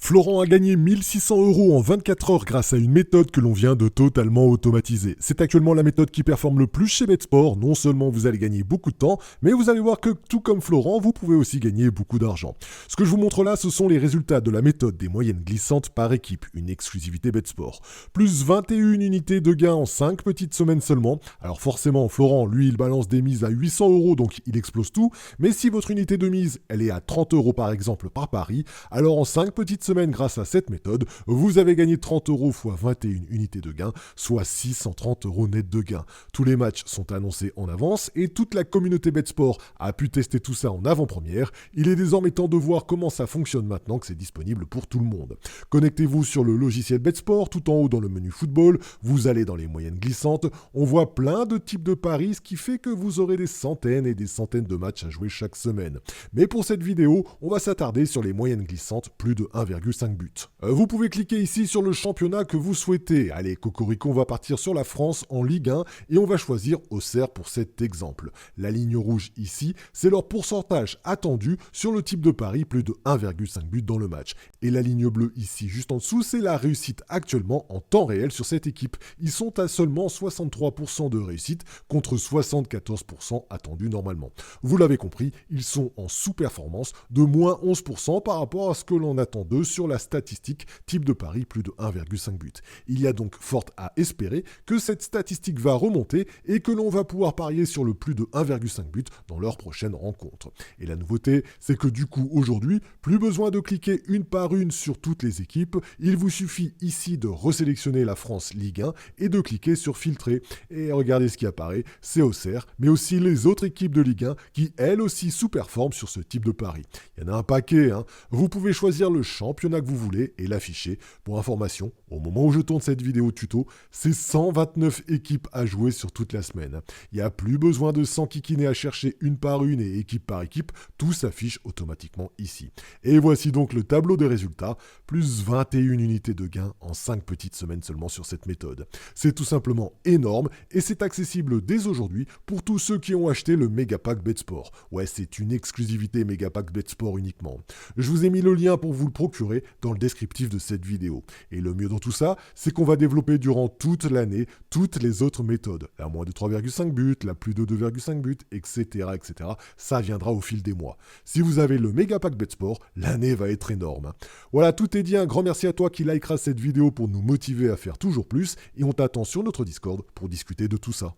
Florent a gagné 1600 € en 24 heures grâce à une méthode que l'on vient de totalement automatiser. C'est actuellement la méthode qui performe le plus chez BetSport. Non seulement vous allez gagner beaucoup de temps, mais vous allez voir que tout comme Florent, vous pouvez aussi gagner beaucoup d'argent. Ce que je vous montre là, ce sont les résultats de la méthode des moyennes glissantes par équipe, une exclusivité BetSport. Plus 21 unités de gains en 5 petites semaines seulement. Alors forcément, Florent, lui, il balance des mises à 800 €, donc il explose tout. Mais si votre unité de mise, elle est à 30 € par exemple par pari, alors en 5 petites semaines grâce à cette méthode, vous avez gagné 30 € fois 21 unités de gain, soit 630 € net de gain. Tous les matchs sont annoncés en avance et toute la communauté BetSport a pu tester tout ça en avant-première. Il est désormais temps de voir comment ça fonctionne maintenant que c'est disponible pour tout le monde. Connectez-vous sur le logiciel BetSport, tout en haut dans le menu football, vous allez dans les moyennes glissantes, on voit plein de types de paris, ce qui fait que vous aurez des centaines et des centaines de matchs à jouer chaque semaine. Mais pour cette vidéo, on va s'attarder sur les moyennes glissantes, plus de 1,5 but. Vous pouvez cliquer ici sur le championnat que vous souhaitez. Allez, Cocorico, on va partir sur la France en Ligue 1 et on va choisir Auxerre pour cet exemple. La ligne rouge ici, c'est leur pourcentage attendu sur le type de pari, plus de 1,5 but dans le match. Et la ligne bleue ici, juste en dessous, c'est la réussite actuellement en temps réel sur cette équipe. Ils sont à seulement 63% de réussite contre 74% attendu normalement. Vous l'avez compris, ils sont en sous-performance de moins 11% par rapport à ce que l'on attend d'eux sur la statistique type de pari plus de 1,5 but. Il y a donc fort à espérer que cette statistique va remonter et que l'on va pouvoir parier sur le plus de 1,5 but dans leur prochaine rencontre. Et la nouveauté, c'est que du coup aujourd'hui, plus besoin de cliquer une par une sur toutes les équipes, il vous suffit ici de resélectionner la France Ligue 1 et de cliquer sur filtrer. Et regardez ce qui apparaît, c'est Auxerre, mais aussi les autres équipes de Ligue 1 qui elles aussi sous-performent sur ce type de pari. Il y en a un paquet, hein. Vous pouvez choisir le championnat que vous voulez et l'afficher. Pour information, au moment où je tourne cette vidéo tuto, c'est 129 équipes à jouer sur toute la semaine. Il n'y a plus besoin de s'enquiquiner à chercher une par une et équipe par équipe, tout s'affiche automatiquement ici. Et voici donc le tableau des résultats, plus 21 unités de gains en 5 petites semaines seulement sur cette méthode. C'est tout simplement énorme et c'est accessible dès aujourd'hui pour tous ceux qui ont acheté le Megapack BetSport. Ouais, c'est une exclusivité Megapack BetSport uniquement. Je vous ai mis le lien pour vous le procurer dans le descriptif de cette vidéo. Et le mieux dans tout ça, c'est qu'on va développer durant toute l'année toutes les autres méthodes. La moins de 3,5 buts, la plus de 2,5 buts, etc., etc. Ça viendra au fil des mois. Si vous avez le Megapack BetSport, l'année va être énorme. Voilà, tout est dit. Un grand merci à toi qui likera cette vidéo pour nous motiver à faire toujours plus. Et on t'attend sur notre Discord pour discuter de tout ça.